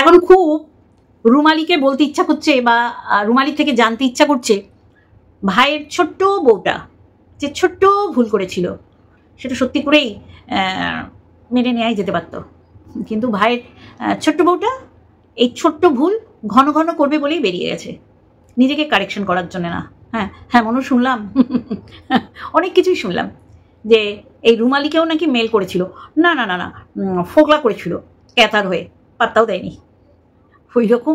এখন খুব রুমালিকে বলতে ইচ্ছা করছে বা রুমালি থেকে জানতে ইচ্ছা করছে ভাইয়ের ছোট্ট বউটা যে ছোট্ট ভুল করেছিল সেটা সত্যি করেই মেনে নেওয়াই যেতে পারত, কিন্তু ভাইয়ের ছোট্ট বউটা এই ছোট্ট ভুল ঘন ঘন করবে বলেই বেরিয়ে গেছে, নিজেকে কারেকশন করার জন্য না। হ্যাঁ হ্যাঁ, মনে শুনলাম অনেক কিছুই শুনলাম যে এই রুমালিকেও নাকি মেল করেছিল, না না না না ফোকলা করেছিল ক্যাথার হয়ে, পাত্তাও দেয়নি। ওই রকম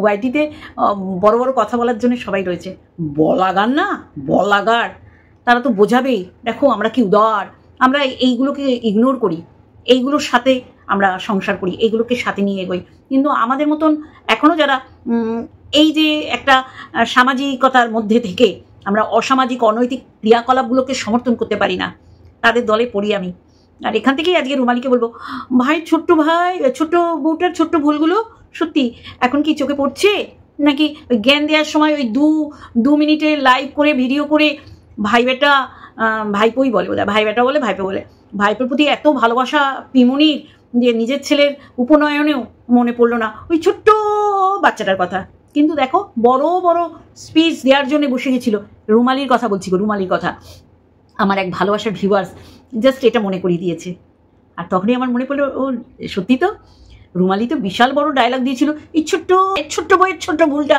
ওয়াইটিতে বড় বড় কথা বলার জন্য সবাই রয়েছে, বলাগার না বলাগার, তারা তো বোঝাবেই দেখো আমরা কি উদার, আমরা এইগুলোকে ইগনোর করি, এইগুলোর সাথে আমরা সংসার করি, এইগুলোকে সাথে নিয়ে এগোই। কিন্তু আমাদের মতন এখনও যারা এই যে একটা সামাজিকতার মধ্যে থেকে আমরা অসামাজিক অনৈতিক ক্রিয়াকলাপগুলোকে সমর্থন করতে পারি না, তাদের দলে পড়ি আমি। আর এখান থেকেই আজকে রুমালিকে বলবো, ভাই ছোট্ট বউটার ছোট্ট ভুলগুলো সত্যি এখন কি চোখে পড়ছে, নাকি জ্ঞান দেওয়ার সময় ওই দু মিনিটে লাইভ করে ভিডিও করে ভাইপোই বলে বোধহয়, ভাই বেটা বলে ভাইপো বলে, ভাইপোর প্রতি এত ভালোবাসা পিমনির যে নিজের ছেলের উপনয়নেও মনে পড়লো না ওই ছোট্ট বাচ্চাটার কথা। কিন্তু দেখো বড় বড় স্পিচ দেওয়ার জন্য বসে গেছিল। রুমালির কথা বলছি গো, রুমালির কথা। আমার এক ভালোবাসার ভিউয়ার্স জাস্ট এটা মনে করিয়ে দিয়েছে, আর তখনই আমার মনে পড়লো ও সত্যি তো রুমালি তো বিশাল বড় ডায়লগ দিয়েছিল, এই ছোট্ট বইয়ের ছোট্ট ভুলটা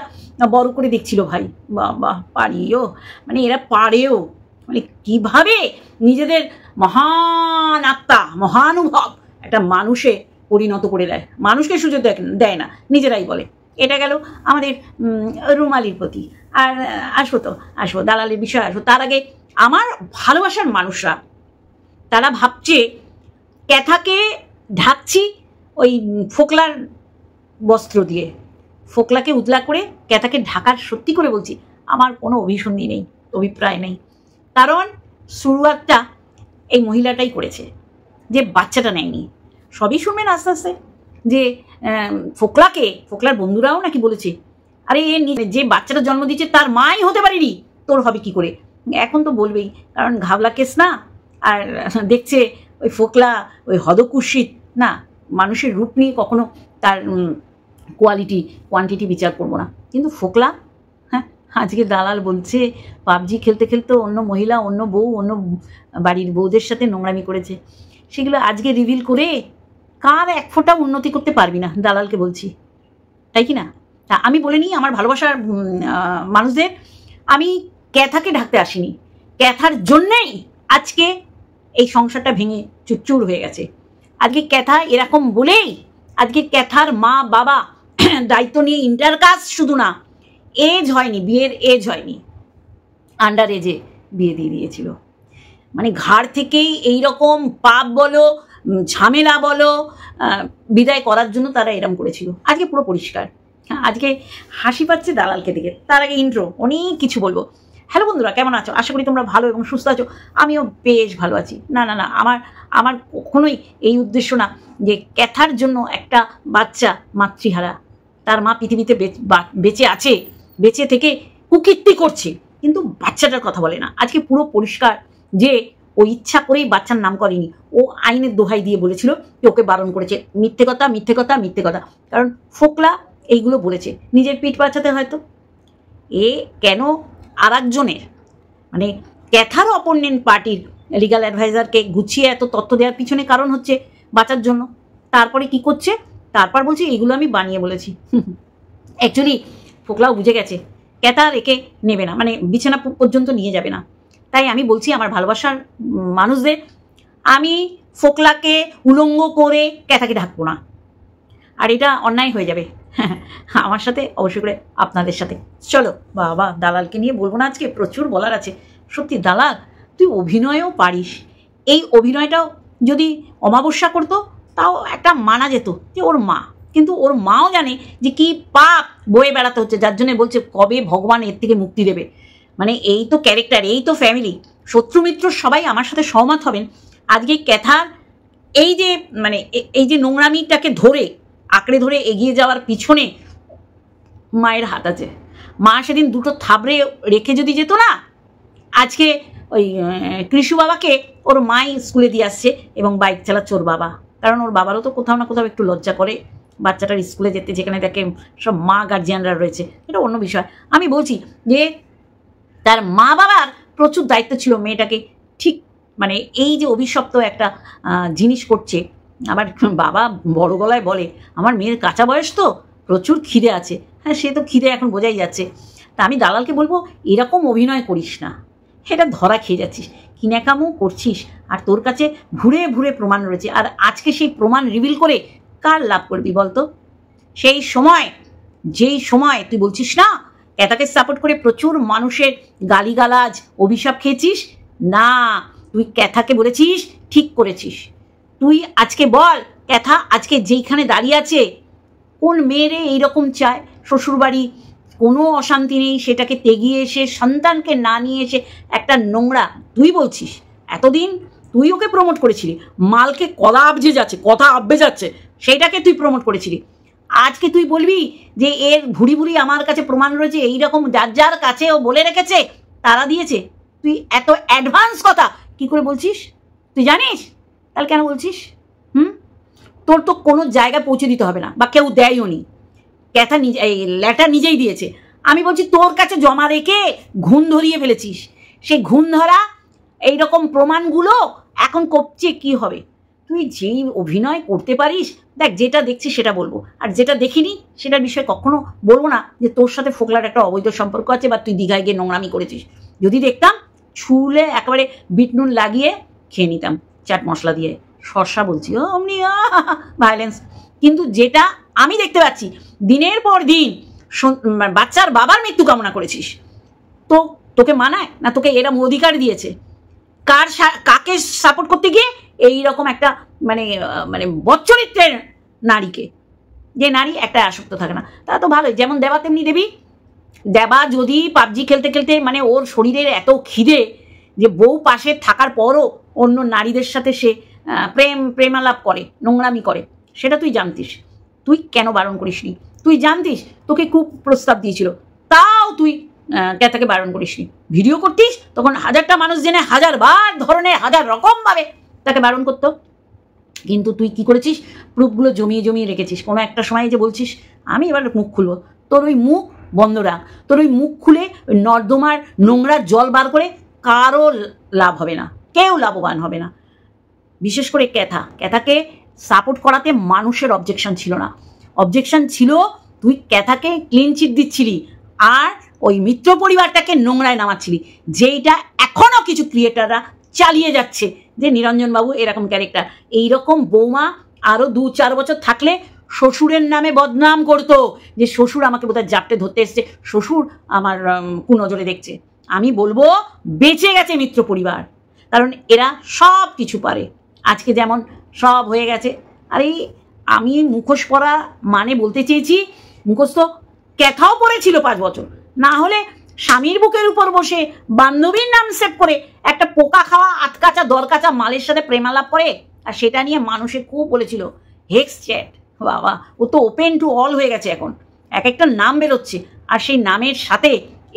বড় করে দেখছিল। ভাই বাবা পারিও, মানে এরা পারেও, মানে কিভাবে নিজেদের মহান আত্মা মহানুভব একটা মানুষে পরিণত করে দেয়, মানুষকে সুযোগ দেয় না, নিজেরাই বলে। এটা গেল আমাদের রুমালির প্রতি। আর আসবো দালালের বিষয় আসবো। তার আগে আমার ভালোবাসার মানুষরা তারা ভাবছে ক্যাথাকে ঢাকছি ওই ফোকলার বস্ত্র দিয়ে, ফোকলাকে উদলা করে ক্যাথাকে ঢাকার, সত্যি করে বলছি আমার কোনো অভিসন্ধি নেই, অভিপ্রায় নেই। কারণ শুরুয়াতটা এই মহিলাটাই করেছে, যে বাচ্চাটা নেয়নি। সবই শুনবেন আস্তে আস্তে যে ফোকলার বন্ধুরাও নাকি বলেছে আরে যে বাচ্চাটা জন্ম দিচ্ছে তার মাই হতে পারেনি, তোর হবে কি করে। এখন তো বলবেই, কারণ ঘাবলা কেস না, আর দেখছে ওই ফোকলা ওই হদকুশিত না, মানুষের রূপ নিয়ে কখনো তার কোয়ান্টিটি বিচার করবো না। কিন্তু ফোকলা, হ্যাঁ আজকে দালাল বলছে পাবজি খেলতে খেলতে অন্য মহিলা, অন্য বাড়ির বউদের সাথে নোংরামি করেছে, সেগুলো আজকে রিভিল করে কার এক ফোঁটা উন্নতি করতে পারবি না, দালালকে বলছি, তাই কি না? তা আমি বলে নিই আমার ভালোবাসার মানুষদের, আমি ক্যাথাকে ঢাকতে আসিনি, ক্যাথার জন্যেই আজকে এই সংসারটা ভেঙে চুরচুর হয়ে গেছে। আজকে ক্যাথা এরকম বলেই আজকে ক্যাথার মা বাবা দায়িত্ব নিয়ে ইন্টারকাস্ট শুধু না, বিয়ের এজ হয়নি, আন্ডার এজে বিয়ে দিয়ে দিয়েছিল। মানে ঘাড় থেকেই এইরকম পাপ বলো ঝামেলা বলো বিদায় করার জন্য তারা এরম করেছিল। আজকে পুরো পরিষ্কার। হ্যাঁ আজকে হাসি পাচ্ছে দালালকে দেখে। তার আগে ইন্ট্রো, অনেক কিছু বলবো। হ্যালো বন্ধুরা, কেমন আছো? আশা করি তোমরা ভালো এবং সুস্থ আছো। আমিও বেশ ভালো আছি। না না না আমার কখনোই এই উদ্দেশ্য না যে ক্যাথার জন্য একটা বাচ্চা মাতৃহারা, তার মা পৃথিবীতে বেঁচে আছে, বেঁচে থেকে কুকীর্তি করছে, কিন্তু বাচ্চাটার কথা বলে না। আজকে পুরো পরিষ্কার যে ও ইচ্ছা করেই বাচ্চার নাম করেনি, ও আইনের দোহাই দিয়ে বলেছিল যে ওকে বারণ করেছে। মিথ্যে কথা। কারণ ফোকলা এইগুলো বলেছে নিজের পিঠ বাঁচাতে, হয়তো এ কেন আর একজনের মানে ক্যাথার অপোনেন্ট পার্টির লিগাল অ্যাডভাইজারকে গুছিয়ে এত তথ্য দেওয়ার পিছনে কারণ হচ্ছে বাঁচার জন্য। তারপরে কি করছে, তারপর বলছে এগুলো আমি বানিয়ে বলেছি। অ্যাকচুয়ালি ফোকলাও বুঝে গেছে ক্যাথা রেখে নেবে না, মানে বিছানা পর্যন্ত নিয়ে যাবে না। তাই আমি বলছি আমার ভালোবাসার মানুষদের, আমি ফোকলাকে উলঙ্গ করে ক্যাথাকে ঢাকবো না, আর এটা অন্যায় হয়ে যাবে আমার সাথে, অবশ্যই করে আপনাদের সাথে। চলো বাবা, দালালকে নিয়ে বলবো না আজকে, প্রচুর বলার আছে। সত্যি দালাল, তুই অভিনয়ও পারিস। এই অভিনয়টাও যদি অমাবস্যা করতো তাও একটা মানা যেত যে ওর মা, কিন্তু ওর মাও জানে যে কি পাপ বয়ে বেড়াতে হচ্ছে, যার জন্য বলছে কবে ভগবান এর থেকে মুক্তি দেবে। মানে এই তো ক্যারেক্টার, এই তো ফ্যামিলি, শত্রু মিত্র সবাই আমার সাথে সহমত হবেন। আজকে ক্যাথার এই যে নোংরামিটাকে আঁকড়ে ধরে এগিয়ে যাওয়ার পিছনে মায়ের হাত আছে। মা সেদিন দুটো থাবড়ে রেখে যদি যেত না, আজকে ওই কৃষু বাবাকে ওর মাই স্কুলে দিয়ে আসছে এবং বাইক চালাচ্ছে ওর বাবা। কারণ ওর বাবারও তো কোথাও না কোথাও একটু লজ্জা করে, বাচ্চাটার স্কুলে যেতে, যেখানে তাকে সব মা গার্জিয়ানরা রয়েছে, এটা অন্য বিষয়। আমি বলছি যে তার মা বাবার প্রচুর দায়িত্ব ছিল মেয়েটাকে ঠিক মানে এই যে অভিশপ্ত একটা জিনিস করছে। আবার বাবা বড় গলায় বলে আমার মেয়ের কাঁচা বয়স তো, প্রচুর খিদে আছে। হ্যাঁ, সে তো খিদে এখন বোঝাই যাচ্ছে। তা আমি দালালকে বলবো এরকম অভিনয় করিস না, এটা ধরা খেয়ে যাচ্ছিস, কিনাকামও করছিস, আর তোর কাছে ঘুরে ঘুরে প্রমাণ রয়েছে। আর আজকে সেই প্রমাণ রিভিল করে কার লাভ করবি বলতো? সেই সময় যেই সময় তুই বলছিস না ক্যাথাকে সাপোর্ট করে প্রচুর মানুষের গালিগালাজ অভিশাপ খেয়েছিস, না তুই ক্যাথাকে বলেছিস ঠিক করেছিস। তুই আজকে বল ক্যাথা আজকে যেইখানে দাঁড়িয়ে আছে, কোন মেয়েরে এইরকম চায়? শ্বশুরবাড়ি কোনো অশান্তি নেই, সেটাকে তেগিয়ে এসে সন্তানকে না নিয়ে এসে একটা নোংরা, তুই বলছিস এতদিন তুই ওকে প্রমোট করেছিলি, মালকে কথা আবজে যাচ্ছে সেইটাকে তুই প্রমোট করেছিলি। আজকে তুই বলবি যে এর ভুড়ি ভুড়ি আমার কাছে প্রমাণ রয়েছে, এইরকম যার যার কাছে ও বলে রেখেছে তারা দিয়েছে। তুই এত অ্যাডভান্স কথা কি করে বলছিস? তুই জানিস? তাহলে কেন বলছিস? তোর তো কোনো জায়গায় পৌঁছে দিতে হবে না, বা কেউ দেয়ও নি। ক্যাথা এই লেটার নিজেই দিয়েছে। আমি বলছি তোর কাছে জমা রেখে ঘুণ ধরিয়ে ফেলেছিস। সেই ঘুণ ধরা এইরকম প্রমাণগুলো এখন কপছে কি হবে? তুই যেই অভিনয় করতে পারিস, দেখ যেটা দেখছি সেটা বলবো, আর যেটা দেখিনি সেটার বিষয়ে কখনো বলবো না যে তোর সাথে ফোকলার একটা অবৈধ সম্পর্ক আছে বা তুই দীঘায় গিয়ে নোংরামি করেছিস। যদি দেখতাম ছুলে একেবারে বিট নুন লাগিয়ে খেয়ে নিতাম চাট মশলা দিয়ে, শসা বলছি অমনি ভায়োলেন্স। কিন্তু যেটা আমি দেখতে পাচ্ছি দিনের পর দিন বাচ্চার বাবার মৃত্যু কামনা করেছিস, তো তোকে মানায় না? তোকে এরকম অধিকার দিয়েছে? কাকে সাপোর্ট করতে গিয়ে এইরকম একটা মানে মানে বচ্চরিত্রের নারীকে, যে নারী একটা আসক্ত থাকে না, তা তো ভালোই। যেমন দেবা তেমনি দেবী। দেবা যদি পাবজি খেলতে খেলতে মানে ওর শরীরের এত খিদে যে বউ পাশে থাকার পরও অন্য নারীদের সাথে সে প্রেমালাপ করে, নোংরামি করে, সেটা তুই জানতিস, তুই কেন বারণ করিসনি? তুই জানতিস তোকে খুব প্রস্তাব দিয়েছিল, তাও তুই ক্যাথাকে বারণ করিসনি। ভিডিও করতিস তখন হাজারটা মানুষ জেনে হাজারবার ধরনের হাজার রকমভাবে তাকে বারণ করতো, কিন্তু তুই কি করেছিস? প্রুফগুলো জমিয়ে জমিয়ে রেখেছিস। কোনো একটা সময় যে বলছিস আমি এবার মুখ খুলবো, তোর ওই মুখ বন্ধ রাখ। তোর ওই মুখ খুলে ওই নর্দমার নোংরা জল বার করে কারো লাভ হবে না, কেউ লাভবান হবে না। বিশেষ করে ক্যাথাকে সাপোর্ট করাতে মানুষের অবজেকশন ছিল না, অবজেকশন ছিল তুই ক্যাথাকে ক্লিন চিট দিচ্ছিলি আর ওই মিত্র পরিবারটাকে নোংরায় নামাচ্ছিলি, যেইটা এখনও কিছু ক্রিয়েটাররা চালিয়ে যাচ্ছে যে নিরঞ্জনবাবু এরকম ক্যারেক্টার। এইরকম বৌমা আরও 2-4 বছর থাকলে শ্বশুরের নামে বদনাম করতো যে শ্বশুর আমাকে বোধহয় জাপটে ধরতে এসছে, শ্বশুর আমার কুনজরে দেখছে। আমি বলবো বেঁচে গেছে মিত্র পরিবার, কারণ এরা সব কিছু পারে। আজকে যেমন সব হয়ে গেছে। আরে আমি মুখোশ পরা মানে বলতে চেয়েছি মুখোশ তো ক্যাথাও পড়েছিল 5 বছর, না হলে স্বামীর বুকের উপর বসে বান্ধবীর নাম সেভ করে একটা পোকা খাওয়া আটকাচা দরকাচা মালের সাথে প্রেমালাপ করে, আর সেটা নিয়ে মানুষে খুব বলেছিল হেক্স চ্যাট। বাবা, ও তো ওপেন টু অল হয়ে গেছে এখন, এক একটা নাম বেরোচ্ছে, আর সেই নামের সাথে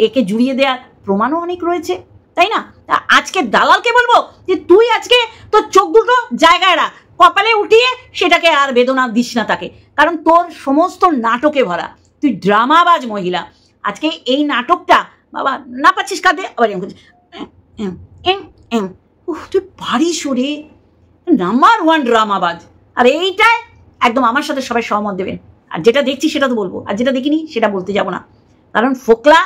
একে জুড়িয়ে দেওয়ার প্রমাণও অনেক রয়েছে, তাই না? তা আজকে দালালকে বলবো যে তুই আজকে তোর চোখ দুটো জায়গায় রাখ, কপালে উঠিয়ে সেটাকে আর বেদনা দিস না তাকে, কারণ তোর সমস্ত নাটকে ভরা, তুই ড্রামাবাজ মহিলা। আজকে এই নাটকটা বাবা না পাচ্ছিস কাঁদে, আবার তুই পারিস রে, নাম্বার 1 ড্রামাবাজ। আর এইটাই একদম আমার সাথে সবাই সহমত দেবেন। আর যেটা দেখছি সেটা তো বলবো, আর যেটা দেখিনি সেটা বলতে যাব না, কারণ ফোকলা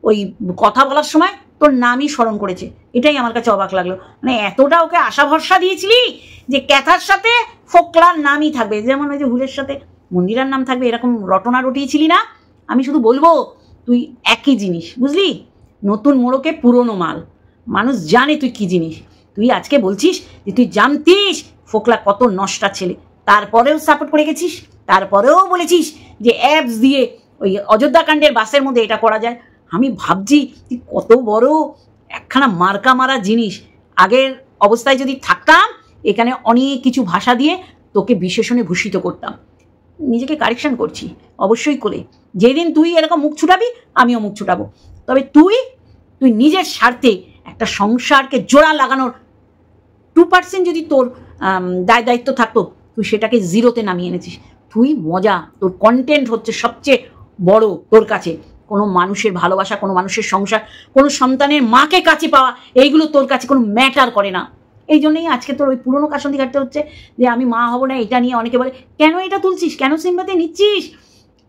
ওই কথা বলার সময় তোর নামই স্মরণ করেছে, এটাই আমার কাছে অবাক লাগলো। মানে এতটা ওকে আশা ভরসা দিয়েছিলি যে ক্যাথার সাথে ফোকলার নামই থাকবে, যেমন ওই যে হুলের সাথে মন্দিরার নাম থাকবে, এরকম রটনা রটিয়েছিলি না। আমি শুধু বলবো তুই একই জিনিস, বুঝলি? নতুন মোড়কে পুরনো মাল, মানুষ জানে তুই কি জিনিস। তুই আজকে বলছিস যে তুই জানতিস ফোকলা কত নষ্টা ছেলে, তারপরেও সাপোর্ট করে গেছিস, তারপরেও বলেছিস যে অ্যাপস দিয়ে ওই অযোধ্যা কাণ্ডের বাসের মধ্যে এটা করা যায়। আমি ভাবছি তুই কত বড় একখানা মার্কা মারা জিনিস। আগের অবস্থায় যদি থাকতাম এখানে অনেক কিছু ভাষা দিয়ে তোকে বিশেষণে ভূষিত করতাম। নিজেকে কারেকশন করছি অবশ্যই করে, যেদিন তুই এরকম মুখ ছুটাবি আমিও মুখ ছুটাবো। তবে তুই নিজের স্বার্থে একটা সংসারকে জোড়া লাগানোর 2% যদি তোর দায় দায়িত্ব থাকতো, তুই সেটাকে 0-তে নামিয়ে এনেছিস। তুই মজা, তোর কন্টেন্ট হচ্ছে সবচেয়ে বড় তোর কাছে। কোনো মানুষের ভালোবাসা, কোনো মানুষের সংসার, কোনো সন্তানের মাকে কাছে পাওয়া, এইগুলো তোর কাছে কোনো ম্যাটার করে না। এই জন্যই আজকে তোর ওই পুরনো কাসন্দি কাটতে হচ্ছে যে আমি মা হব না। এটা নিয়ে অনেকে বলে কেন এটা তুলছিস, কেন সিম্পাতি নিচ্ছিস।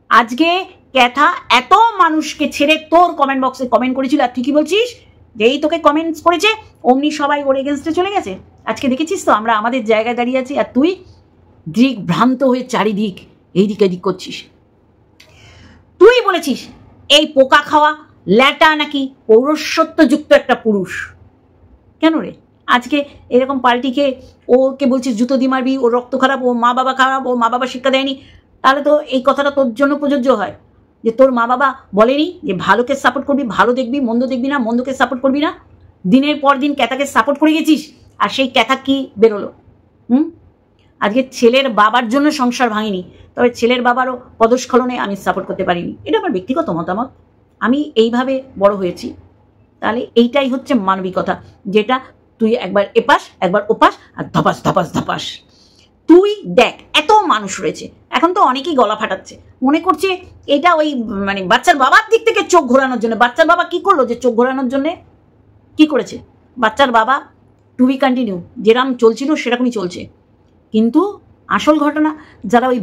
আজকে ক্যাথা এত মানুষকে ছেড়ে তোর কমেন্ট বক্সে কমেন্ট করেছিল, আর তুই কি বলছিস, যেই তোকে কমেন্টস করেছে অমনি সবাই ওর এগেনস্টে চলে গেছে। আজকে দেখেছিস তো আমরা আমাদের জায়গায় দাঁড়িয়ে আছি, আর তুই দিক ভ্রান্ত হয়ে চারিদিক এইদিক এদিক করছিস। তুই বলেছিস এই পোকা খাওয়া ল্যাটা নাকি পৌরুষত্বযুক্ত একটা পুরুষ। কেন রে আজকে এরকম পাল্টিকে ওকে বলছিস জুতো দিয়ে মারবি, ওর রক্ত খারাপ, ও মা বাবা খারাপ, ও মা বাবা শিক্ষা দেয়নি। তাহলে তো এই কথাটা তোর জন্য প্রযোজ্য হয় যে তোর মা বাবা বলেনি যে ভালোকে সাপোর্ট করবি, ভালো দেখবি, মন্দ দেখবি না, মন্দকে সাপোর্ট করবি না। দিনের পর দিন ক্যাথাকে সাপোর্ট করে গেছিস, আর সেই ক্যাথা কি বেরোলো? আজকে ছেলের বাবার জন্য সংসার ভাঙিনি, তবে ছেলের বাবারও পদস্খলনে আমি সাপোর্ট করতে পারিনি। এটা আমার ব্যক্তিগত মতামত, আমি এইভাবে বড় হয়েছি। তাহলে এইটাই হচ্ছে মানবিকতা, যেটা তুই একবার এপাস একবার ওপাস আর ধপাস ধপাস ধপাস। তুই দেখ এত মানুষ রয়েছে, এখন তো অনেকেই গলা ফাটাচ্ছে, মনে করছে এটা ওই মানে বাচ্চার বাবার দিক থেকে চোখ ঘোরানোর জন্য। বাচ্চার বাবা কি করলো যে চোখ ঘোরানোর জন্যে? কি করেছে বাচ্চার বাবা? টু বি কন্টিনিউ, যেরকম চলছিল সেরকমই চলছে। কিন্তু আসল ঘটনা যারা ওই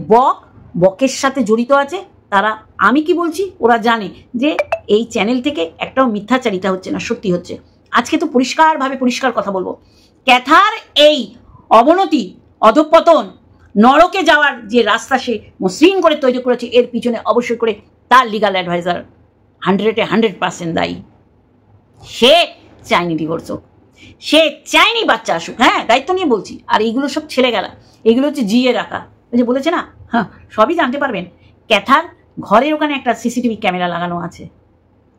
বকের সাথে জড়িত আছে তারা, আমি কি বলছি ওরা জানে যে এই চ্যানেল থেকে একটাও মিথ্যাচারিতা হচ্ছে না, সত্যি হচ্ছে। আজকে তো পরিষ্কারভাবে পরিষ্কার কথা বলবো, ক্যাথার এই অবনতি, অধঃপতন, নরকে যাওয়ার যে রাস্তা সে মসৃণ করে তৈরি করেছে, এর পিছনে অবশ্যই করে তার লিগাল অ্যাডভাইজার 100% দায়ী। সে চায়নি ডিভোর্স হোক, সে চায়নি বাচ্চা আসুক। হ্যাঁ, দায়িত্ব নিয়ে বলছি। আর এইগুলো সব ছেলে গেলা, এগুলো হচ্ছে জিয়ে রাখা। ওই যে বলেছে না, হ্যাঁ সবই জানতে পারবেন। ক্যাথার ঘরের ওখানে একটা সিসিটিভি ক্যামেরা লাগানো আছে।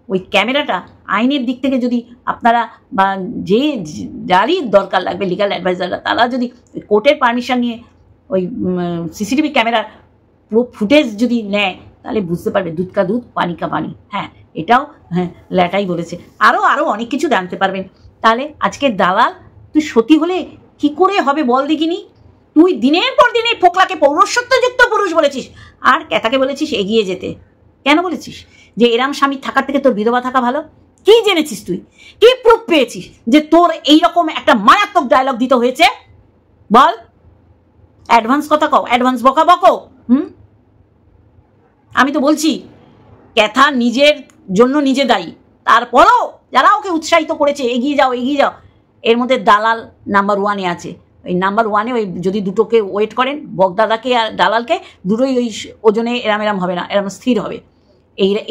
ওই ক্যামেরাটা আইনের দিক থেকে যদি আপনারা বা যে যারই দরকার লাগবে লিগাল অ্যাডভাইজাররা, তারা যদি কোর্টের পারমিশন নিয়ে ওই সিসিটিভি ক্যামেরার পুরো ফুটেজ যদি নেয়, তাহলে বুঝতে পারবে দুধ কা দুধ পানি কা পানি। হ্যাঁ, এটাও হ্যাঁ ল্যাটাই বলেছে। আরও অনেক কিছু জানতে পারবেন। তাহলে আজকে দালাল তুই সতী হলে কি করে হবে বল দেখিনি? তুই দিনের পর দিন এই ফোকলাকে পৌরুষত্বযুক্ত পুরুষ বলেছিস, আর ক্যাথাকে বলেছিস এগিয়ে যেতে। কেন বলেছিস? যে এরাম স্বামী থাকার থেকে তোর বিধবা থাকা ভালো। কি জেনেছিস তুই? কি প্রুফ পেয়েছিস যে তোর এইরকম একটা মারাত্মক ডায়লগ দিতে হয়েছে? বল, অ্যাডভান্স কথা কও, অ্যাডভান্স বকা বকো। আমি তো বলছি ক্যাথা নিজের জন্য নিজে দায়ী, তারপরও যারা ওকে উৎসাহিত করেছে এগিয়ে যাও এগিয়ে যাও, এর মধ্যে দালাল নাম্বার 1-এ আছে। ওই নাম্বার 1-এ ওই যদি দুটোকে ওয়েট করেন, বকদাদাকে আর দালালকে, দুটোই ওই ওজনে এরাম হবে না, এরাম স্থির হবে।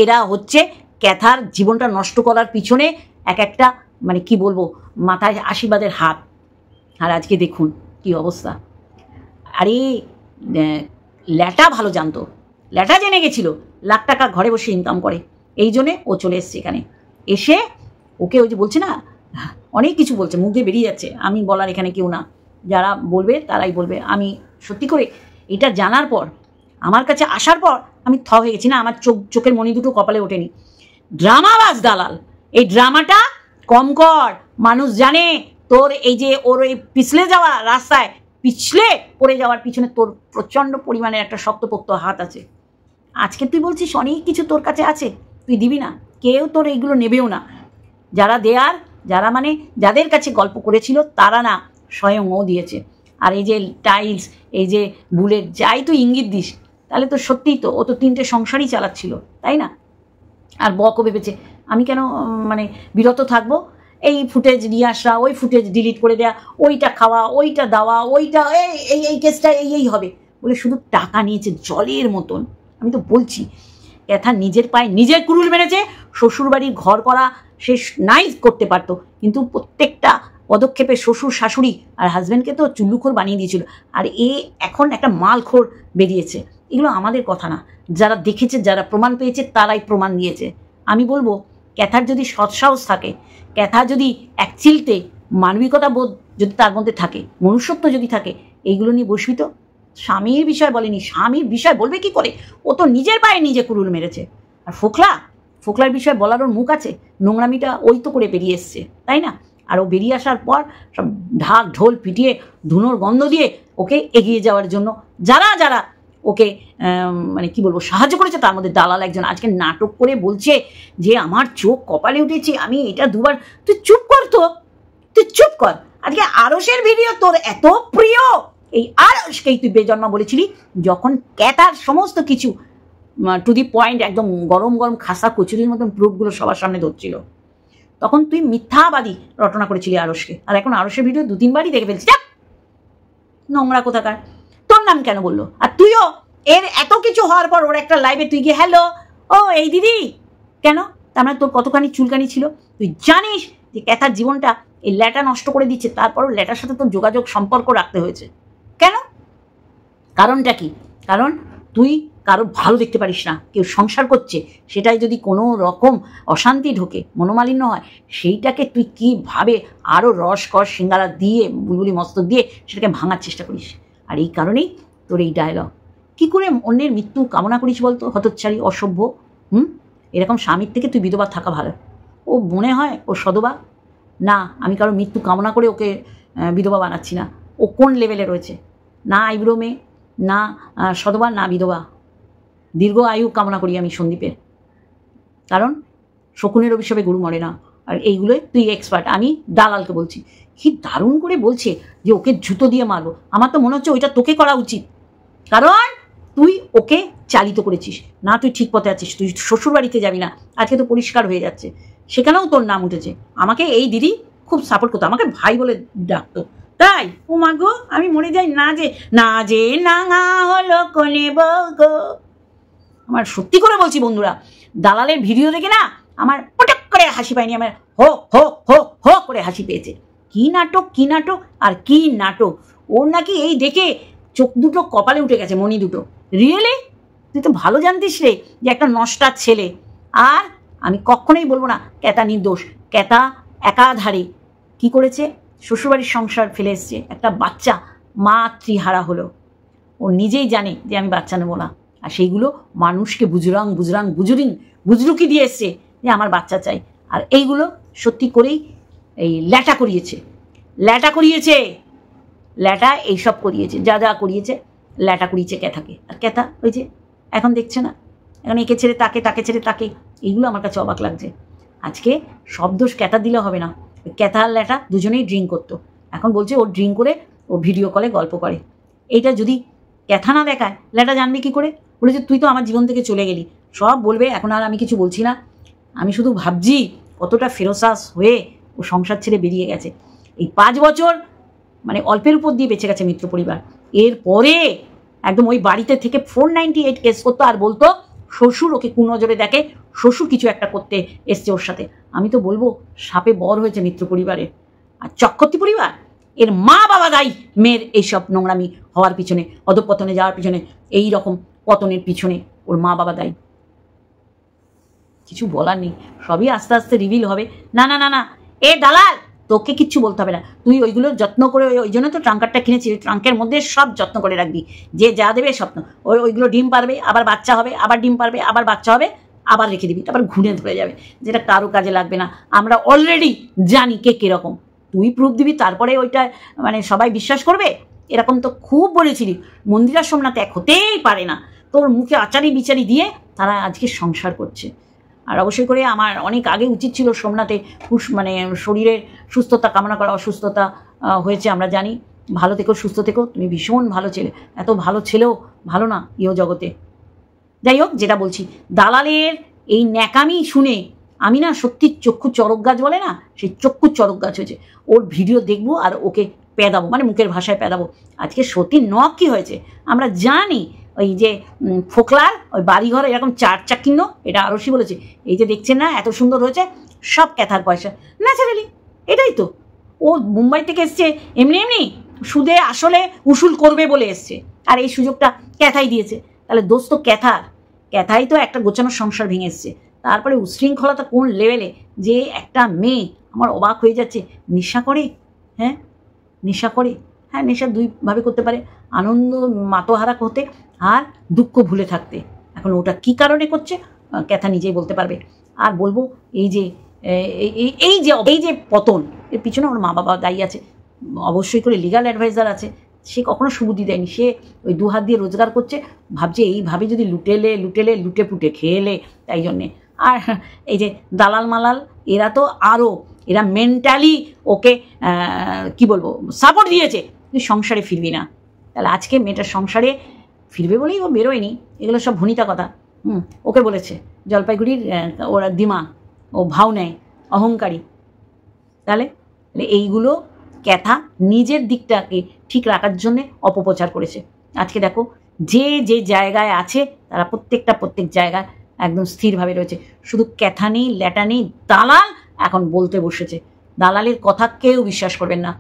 এরা হচ্ছে ক্যাথার জীবনটা নষ্ট করার পিছনে এক একটা মানে কি বলবো, মাথায় আশীর্বাদের হাত। আর আজকে দেখুন কি অবস্থা। আরে ল্যাটা ভালো জানতো, ল্যাটা জেনে গেছিল লাখ টাকা ঘরে বসে ইনকাম করে, এই জন্যে ও চলে এসছে এখানে। এসে ওকে ওই যে বলছে না, অনেক কিছু বলছে, মুখ দিয়ে বেরিয়ে যাচ্ছে, আমি বলার এখানে কেউ না, যারা বলবে তারাই বলবে। আমি সত্যি করে এটা জানার পর, আমার কাছে আসার পর আমি হয়ে গেছি না, আমার চোখের মণি দুটো কপালে ওঠেনি। ড্রামাবাজ দালাল, এই ড্রামাটা কম কর। মানুষ জানে তোর এই যে ওর এই পিছলে যাওয়া রাস্তায় পিছলে পড়ে যাওয়ার পিছনে তোর প্রচণ্ড পরিমাণের একটা শক্তপোক্ত হাত আছে। আজকে তুই বলছিস অনেক কিছু তোর কাছে আছে, তুই দিবি না, কেউ তোর এইগুলো নেবেও না। যারা দেয়ার, যারা মানে যাদের কাছে গল্প করেছিল তারা না, স্বয়ং ও দিয়েছে। আর এই যে টাইলস, এই যে বুলেট, যাই তুই ইঙ্গিত দিস, তাহলে তো সত্যিই তো ও তো 3টে সংসারই চালাচ্ছিল, তাই না? আর বকও ভেবেছে আমি কেন মানে বিরত থাকবো, এই ফুটেজ নিয়ে আসা, ওই ফুটেজ ডিলিট করে দেয়া, ওইটা খাওয়া, ওইটা দেওয়া, ওইটা এই কেসটা এই হবে বলে শুধু টাকা নিয়েছে জলের মতন। আমি তো বলছি ক্যাথা নিজের পায়ে নিজের কুড়ুল মেরেছে। শ্বশুরবাড়ির ঘর করা সে নাই করতে পারতো, কিন্তু প্রত্যেকটা পদক্ষেপে শ্বশুর শাশুড়ি আর হাজব্যান্ডকে তো চুল্লুখোর বানিয়ে দিয়েছিল। আর এখন একটা মালখোর বেরিয়েছে। এগুলো আমাদের কথা না, যারা দেখেছে, যারা প্রমাণ পেয়েছে তারাই প্রমাণ দিয়েছে। আমি বলবো ক্যাথার যদি সৎসাহস থাকে, ক্যাথা যদি এক চিলতে মানবিকতা বোধ যদি তার মধ্যে থাকে, মনুষ্যত্ব যদি থাকে, এইগুলো নিয়ে বসবি তো। স্বামীর বিষয় বলেনি, স্বামীর বিষয় বলবে কি করে? ও তো নিজের পায়ে নিজে কুড়ুল মেরেছে। আর ফোকলার বিষয় বলার ওর মুখ আছে? নোংরামিটা ওই তো করে বেরিয়ে এসছে, তাই না? আর ও বেরিয়ে আসার পর সব ঢাক ঢোল পিটিয়ে ধুনোর গন্ধ দিয়ে ওকে এগিয়ে যাওয়ার জন্য যারা ওকে মানে কি বলবো সাহায্য করেছে, তার মধ্যে দালাল একজন আজকে নাটক করে বলছে যে আমার চোখ কপালে উঠেছে, আমি এটা দুবার। তুই চুপ কর, তো তুই চুপ কর। আজকে আরশের ভিডিও তোর এত প্রিয়, এই আরশকেই তুই বেজন্মা বলেছিলি যখন ক্যাতার সমস্ত কিছু টু দি পয়েন্ট একদম গরম গরম খাসা কচুরির মতন প্রুফগুলো সবার সামনে ধরছিল, তখন তুই মিথ্যাবাদী রটনা করেছিলি আরশকে। আর এখন আরশের ভিডিও 2-3বারই দেখে ফেলছিস। নোংরা কোথাকার। তোর নাম কেন বললো? আর তুইও এর এত কিছু হওয়ার পর ওর একটা লাইভে তুই গিয়ে হ্যালো ও এই দিদি, কেন? তার মানে তোর কতখানি চুলকানি ছিল? তুই জানিস যে ক্যাথার জীবনটা এই ল্যাটা নষ্ট করে দিচ্ছে, তারপরও ল্যাটার সাথে তোর যোগাযোগ সম্পর্ক রাখতে হয়েছে কেন? কারণটা কি? কারণ তুই কারো ভালো দেখতে পারিস না। কেউ সংসার করছে সেটাই যদি কোনো রকম অশান্তি ঢোকে, মনোমালিন্য হয়, সেইটাকে তুই কীভাবে আরও রসকস সিঙ্গারা দিয়ে বুলবুলি মস্তক দিয়ে সেটাকে ভাঙার চেষ্টা করিস। আর এই কারণেই তোর এই ডায়লগ। কী করে অন্যের মৃত্যু কামনা করিস বলতো, হতচ্ছাড়ি অসভ্য। এরকম স্বামীর থেকে তুই বিধবা থাকা ভালো। ও মনে হয় ও সদবা না, আমি কারো মৃত্যু কামনা করে ওকে বিধবা বানাচ্ছি না। ও কোন লেভেলে রয়েছে? না আইব্রো মেয়ে, না সদবা, না বিধবা। দীর্ঘ আয়ু কামনা করি আমি সন্দীপের, কারণ শকুনের অভিশাপে গরু মরে না। আর এইগুলোই তুই এক্সপার্ট। আমি দালালকে বলছি, কি দারুণ করে বলছে যে ওকে জুতো দিয়ে মারবো। আমার তো মনে হচ্ছে ওইটা তোকে করা উচিত, কারণ তুই ওকে চালিত করেছিস না। তুই ঠিক পথে আছিস, তুই শ্বশুর বাড়িতে যাবি না, আজকে তো পরিষ্কার হয়ে যাচ্ছে। সেখানেও তোর নাম উঠেছে। আমাকে এই দিদি খুব সাপোর্ট করতো, আমাকে ভাই বলে ডাকতো। তাই ও মা গো, আমি মরে যাই না যে নাঙা হলো কোনে বগো। আমার সত্যি করে বলছি বন্ধুরা, দালালের ভিডিও দেখে না আমার পটক করে হাসি পায়নি, আমার হো হো হো হো করে হাসি পেয়েছে। কি নাটক, কি নাটক, আর কি নাটক। ওর নাকি এই দেখে চোখ দুটো কপালে উঠে গেছে, মনি দুটো। রিয়েলি? তুই তো ভালো জানতিস রে যে একটা নষ্টার ছেলে। আর আমি কখনোই বলবো না ক্যাতা নির্দোষ। ক্যাতা একাধারে কি করেছে, শ্বশুরবাড়ির সংসার ফেলে এসছে, একটা বাচ্চা মাতৃহারা হলো। ও নিজেই জানে যে আমি বাচ্চা নেবো না, আর সেইগুলো মানুষকে বুজরুকি দিয়ে এসছে যে আমার বাচ্চা চাই। আর এইগুলো সত্যি করেই এই ল্যাটা করিয়েছে। ল্যাটা এইসব করিয়েছে, যা যা করিয়েছে ল্যাটা করিয়েছে ক্যাথাকে। আর ক্যাথা ওই যে এখন দেখছে না, এখন একে ছেড়ে তাকে, তাকে ছেড়ে তাকে। এইগুলো আমার কাছে অবাক লাগছে। আজকে সব দোষ ক্যাথা দিলে হবে না। ক্যাথা আর ল্যাটা দুজনেই ড্রিঙ্ক করতো, এখন বলছে ও ড্রিঙ্ক করে ও ভিডিও কলে গল্প করে। এইটা যদি ক্যাথা না দেখায় ল্যাটা জানবে কি করে? বলেছে তুই তো আমার জীবন থেকে চলে গেলি, সব বলবে। এখন আর আমি কিছু বলছি না, আমি শুধু ভাবছি কতটা ফেরোসাস হয়ে ও সংসার ছেড়ে বেরিয়ে গেছে। এই 5 বছর মানে অল্পের উপর দিয়ে বেঁচে গেছে মিত্র পরিবার। এরপরে একদম ওই বাড়িতে থেকে 498 কেস করতো আর বলতো শ্বশুর ওকে কুনজরে দেখে, শ্বশুর কিছু একটা করতে এসছে ওর সাথে। আমি তো বলবো সাপে বর হয়েছে মিত্র পরিবারের। আর চক্রবর্তী পরিবার, এর মা বাবা দায়ী মেয়ের এইসব নোংরামি হওয়ার পিছনে, অধঃপতনে যাওয়ার পিছনে, এই রকম পতনের পিছনে ওর মা বাবা দায়ী। কিছু বলার নেই, সবই আস্তে আস্তে রিভিল হবে। না না না না, এ দালাল তোকে কিচ্ছু বলতে হবে না। তুই ওইগুলো যত্ন করে, ওই জন্য তো ট্রাঙ্কারটা কিনেছি, ট্রাঙ্কের মধ্যে সব যত্ন করে রাখবি। যে যা দেবে স্বপ্ন, ওইগুলো ডিম পারবে, আবার বাচ্চা হবে, আবার ডিম পারবে, আবার বাচ্চা হবে, আবার রেখে দিবি, তারপর ঘুরে ধরে যাবে, যেটা কারো কাজে লাগবে না। আমরা অলরেডি জানি কে কীরকম। তুই প্রুফ দিবি, তারপরে ওইটা মানে সবাই বিশ্বাস করবে। এরকম তো খুব বলেছিলি মন্দিরা সোমনাথ এক হতেই পারে না। তোর মুখে আচারি বিচারি দিয়ে তারা আজকে সংসার করছে। আর অবশ্যই করে আমার অনেক আগে উচিত ছিল সোমনাথে মানে শরীরের সুস্থতা কামনা করা। অসুস্থতা হয়েছে আমরা জানি। ভালো থেকো, সুস্থ থেকো, তুমি ভীষণ ভালো ছেলে। এত ভালো ছেলেও ভালো না ইহ জগতে। যাই হোক, যেটা বলছি, দালালের এই ন্যাকামি শুনে আমি না সত্যি চক্ষু চরক গাছ বলে না, সেই চক্ষু চরক গাছ হয়েছে। ওর ভিডিও দেখবো আর ওকে পেদাবো, মানে মুখের ভাষায় পেদাবো। আজকে সত্যি নখ কী হয়েছে আমরা জানি। ওই যে ফোকলার ওই বাড়িঘর এরকম 4 চাকিন্ন, এটা আরশি বলেছে। এই যে দেখছেন না এত সুন্দর হয়েছে, সব ক্যাথার পয়সা। ন্যাচারালি এটাই তো। ও মুম্বাই থেকে এসছে এমনি এমনি, সুদে আসলে উসুল করবে বলে এসছে, আর এই সুযোগটা ক্যাথাই দিয়েছে। তাহলে দোষ তো ক্যাথাই তো একটা গোছানোর সংসার ভেঙে এসছে। তারপরে উশৃঙ্খলতা কোন লেভেলে, যে একটা মেয়ে, আমার অবাক হয়ে যাচ্ছে। নেশা করে, হ্যাঁ নেশা করে, হ্যাঁ নেশা দুইভাবে করতে পারে, আনন্দ মাতোহারা করতে আর দুঃখ ভুলে থাকতে। এখন ওটা কি কারণে করছে ক্যাথা নিজেই বলতে পারবে। আর বলবো এই যে পতন, এর পিছনে ওর মা বাবা দায়ী আছে, অবশ্যই করে লিগাল অ্যাডভাইজার আছে, সে কখনো সুবুদ্ধি দেয়নি, সে ওই 2 হাত দিয়ে রোজগার করছে, ভাবছে এইভাবে যদি লুটে পুটে খেলে, তাই জন্যে। আর এই যে দালাল মালাল, এরা তো আরও, এরা মেন্টালি ওকে কি বলবো সাপোর্ট দিয়েছে, তুই সংসারে ফিরবি না। তাহলে আজকে মেয়েটার সংসারে ফিরবে বলেই ও বেরোয়নি, এগুলো সব ভনিতা কথা। ওকে বলেছে জলপাইগুড়ির ওরা দিমা, ও ভাও নেয়, অহংকারী। তাহলে এইগুলো ক্যাথা নিজের দিকটাকে ঠিক রাখার জন্যে অপপ্রচার করেছে। আজকে দেখো যে যে জায়গায় আছে তারা প্রত্যেক জায়গায় একদম স্থিরভাবে রয়েছে। শুধু ক্যাথা নেই, ল্যাটা নেই, দালাল এখন বলতে বসেছে। দালালের কথা কেউ বিশ্বাস করবেন না।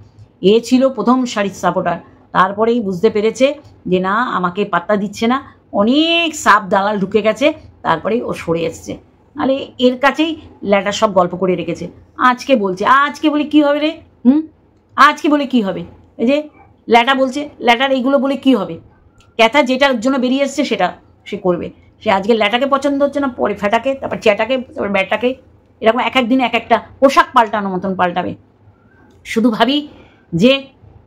এ ছিল প্রথম সারির সাপোর্টার, তারপরেই বুঝতে পেরেছে যে না, আমাকে পাত্তা দিচ্ছে না, অনেক সাপ দালাল ঢুকে গেছে, তারপরেই ও সরে এসছে। নাহলে এর কাছেই ল্যাটা সব গল্প করে রেখেছে। আজকে বলছে, আজকে বলে কী হবে রে? আজকে বলে কী হবে? এই যে ল্যাটা বলছে, ল্যাটার এইগুলো বলে কী হবে? ক্যাথা যেটার জন্য বেরিয়ে এসছে সেটা সে করবে। সে আজকে ল্যাটাকে পছন্দ হচ্ছে না, পরে ফ্যাটাকে, তারপর চ্যাটাকে, তারপর ব্যাটাকে, এরকম এক একদিন এক একটা পোশাক পাল্টানোর মতন পাল্টাবে। শুধু ভাবি যে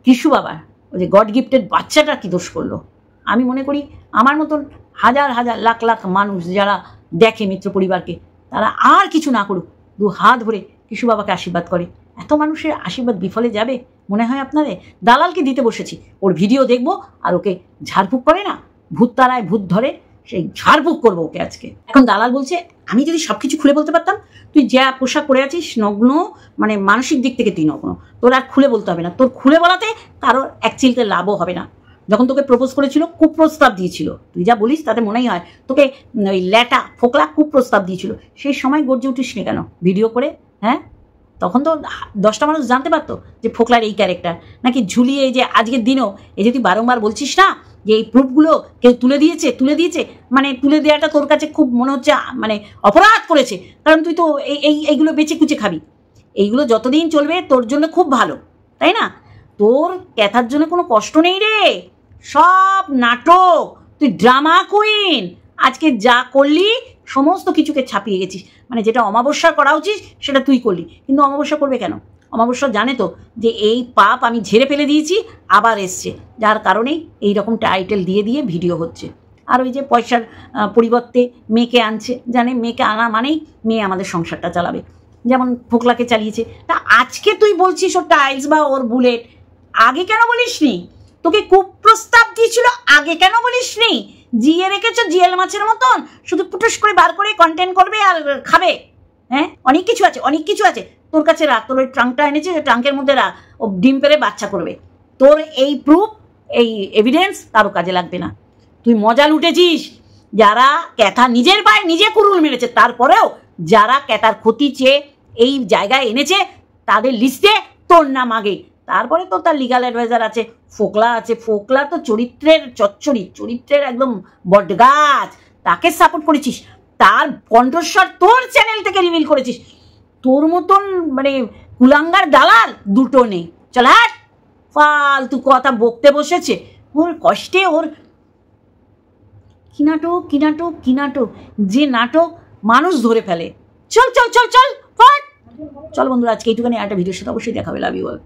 কিশু বাবার ওই যে গড গিফটেড বাচ্চাটা কী দোষ করলো। আমি মনে করি আমার মতন হাজার হাজার লাখ লাখ মানুষ যারা দেখে মিত্র পরিবারকে, তারা আর কিছু না করুক, 2 হাত ভরে কিশু বাবাকে আশীর্বাদ করে। এত মানুষের আশীর্বাদ বিফলে যাবে মনে হয় আপনাদের? দালালকে দিতে বসেছি, ওর ভিডিও দেখবো আর ওকে ঝাড়ফুঁক করে না, ভূত তারায় ভূত ধরে, সেই ঝাড়ফুঁক করবো ওকে আজকে। এখন দালাল বলছে আমি যদি সব কিছু খুলে বলতে পারতাম, তুই যা পোশাক পরে আছিস নগ্ন, মানে মানসিক দিক থেকে তুই নগ্ন, তোর আর খুলে বলতে হবে না, তোর খুলে বলাতে কারোর এক চিলতে লাভও হবে না। যখন তোকে প্রপোজ করেছিল কুপ্রস্তাব দিয়েছিল, তুই যা বলিস তাতে মনেই হয় তোকে ওই ল্যাটা ফোকলা কুপ্রস্তাব দিয়েছিল, সেই সময় গর্জে উঠিস নি কেন ভিডিও করে? হ্যাঁ, তখন তো 10টা মানুষ জানতে পারতো যে ফোকলার এই ক্যারেক্টার। নাকি ঝুলিয়ে এই যে আজকের দিনেও এই যে তুই বারংবার বলছিস না যে এই প্রুফগুলো কেউ তুলে দিয়েছে, মানে তুলে দেওয়াটা তোর কাছে খুব মনে হচ্ছে মানে অপরাধ করেছে, কারণ তুই তো এইগুলো বেঁচে কুচে খাবি। এইগুলো যতদিন চলবে তোর জন্য খুব ভালো, তাই না? তোর ক্যাথার জন্য কোনো কষ্ট নেই রে, সব নাটক, তুই ড্রামা কুইন। আজকে যা করলি সমস্ত কিছুকে ছাপিয়ে গেছিস, মানে যেটা অমাবস্যা করা উচিত সেটা তুই করলি, কিন্তু অমাবস্যা করবে কেন? অমাবস্যা জানে তো যে এই পাপ আমি ঝেড়ে ফেলে দিয়েছি, আবার এসছে, যার কারণেই এইরকম টাইটেল দিয়ে ভিডিও হচ্ছে। আর ওই যে পয়সার পরিবর্তে মেয়েকে আনছে, জানে মেয়েকে আনা মানেই মেয়ে আমাদের সংসারটা চালাবে, যেমন ফোকলাকে চালিয়েছে। তা আজকে তুই বলছিস ওর টাইলস বা ওর বুলেট, আগে কেন বলিস নি? তোকে কুপ্রস্তাব দিয়েছিল, আগে কেন বলিস নি? জিয়ে রেখেছ জিএল মাছের মতন, শুধু পুটুস করে বার করে কন্টেন্ট করবে আর খাবে। হ্যাঁ, অনেক কিছু আছে তোর কাছে, রাখ। তোর ওই ট্রাঙ্কটা এনেছে, ওই ট্রাঙ্কের মধ্যে রাখ, ও ডিম পেরে বাচ্চা করবে। তোর এই প্রুফ, এই এভিডেন্স কারো কাজে লাগবে না। তুই মজা লুটেছিস। যারা ক্যাথা নিজের পায়ে নিজে কুরুল মেরেছে, তারপরেও যারা ক্যাথার ক্ষতি চেয়ে এই জায়গায় এনেছে তাদের লিস্টে তোর নাম আগে। তারপরে তো তার লিগাল অ্যাডভাইজার আছে, ফোকলা আছে। ফোকলা তো চরিত্রের একদম বটগাছ, তাকে সাপোর্ট করেছিস, তার কণ্ঠস্বর তোর চ্যানেল থেকে রিভিল করেছিস। তোর মতন মানে কুলাঙ্গার দালাল দুটো নেই। চল হাট, ফালতু কথা বকতে বসেছে। ওর কষ্টে ওর কি নাটক, যে নাটক মানুষ ধরে ফেলে। চল চল বন্ধুরা, আজকে এইটুখানি একটা ভিডিওর সাথে অবশ্যই দেখাবে। Love you all.